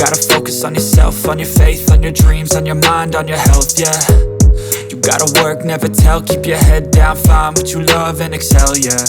gotta focus on yourself, on your faith, on your dreams, on your mind, on your health, yeah. You gotta work, never tell, keep your head down, find what you love and excel, yeah.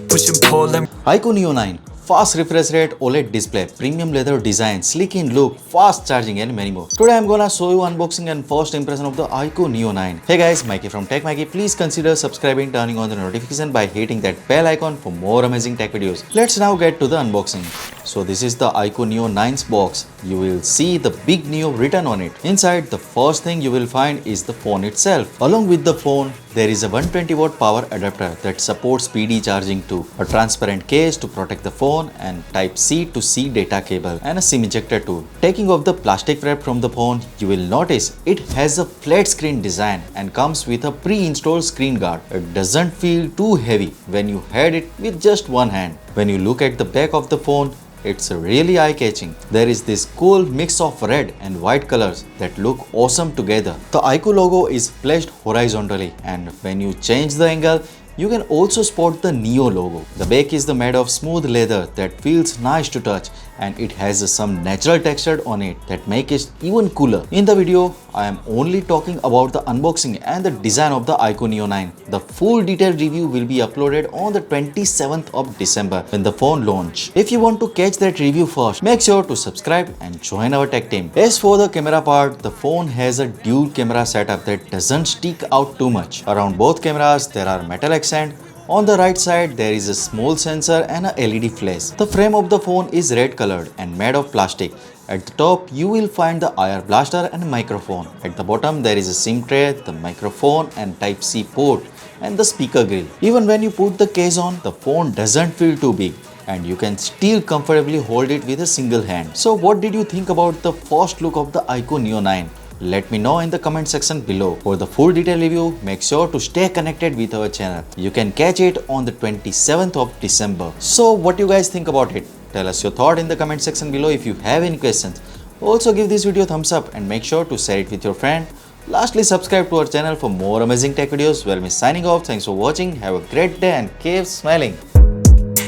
Push and pull and iQOO Neo 9. Fast refresh rate, OLED display, premium leather design, sleek in look, fast charging and many more. Today I'm gonna show you unboxing and first impression of the iQOO Neo 9. Hey guys, Maiky from techmaiky. Please consider subscribing, turning on the notification by hitting that bell icon for more amazing tech videos. Let's now get to the unboxing. So this is the iQOO Neo 9's box. You will see the big Neo written on it. Inside, the first thing you will find is the phone itself. Along with the phone, there is a 120 watt power adapter that supports PD charging too, a transparent case to protect the phone, and Type-C to C data cable, and a SIM ejector tool. Taking off the plastic wrap from the phone, you will notice it has a flat screen design and comes with a pre-installed screen guard. It doesn't feel too heavy when you hold it with just one hand. When you look at the back of the phone, it's really eye-catching. There is this cool mix of red and white colors that look awesome together. The iQOO logo is placed horizontally, and when you change the angle, you can also spot the Neo logo. The back is made of smooth leather that feels nice to touch, and it has some natural texture on it that make it even cooler. In the video, I am only talking about the unboxing and the design of the iQOO Neo 9. The full detailed review will be uploaded on the 27th of December when the phone launch. If you want to catch that review first, make sure to subscribe and join our tech team. As for the camera part, the phone has a dual camera setup that doesn't stick out too much. Around both cameras, there are metal accent. On the right side, there is a small sensor and a LED flash. The frame of the phone is red colored and made of plastic. At the top, you will find the IR blaster and microphone. At the bottom, there is a SIM tray, the microphone and Type-C port, and the speaker grill. Even when you put the case on, the phone doesn't feel too big, and you can still comfortably hold it with a single hand. So what did you think about the first look of the iQOO Neo 9? Let me know in the comment section below. For the full detailed review, make sure to stay connected with our channel. You can catch it on the 27th of December. So what do you guys think about it? Tell us your thought in the comment section below if you have any questions. Also give this video a thumbs up and make sure to share it with your friend. Lastly, subscribe to our channel for more amazing tech videos. Well, me signing off. Thanks for watching. Have a great day and keep smiling.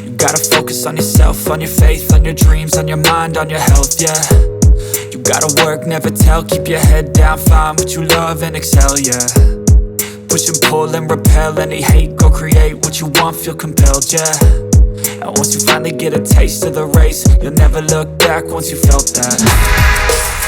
you gotta focus on yourself, on your faith, on your dreams, on your mind, on your health, yeah. You gotta work, never tell, keep your head down, find what you love and excel, yeah. Push and pull and repel any hate, go create what you want, feel compelled, yeah. And once you finally get a taste of the race, you'll never look back once you felt that.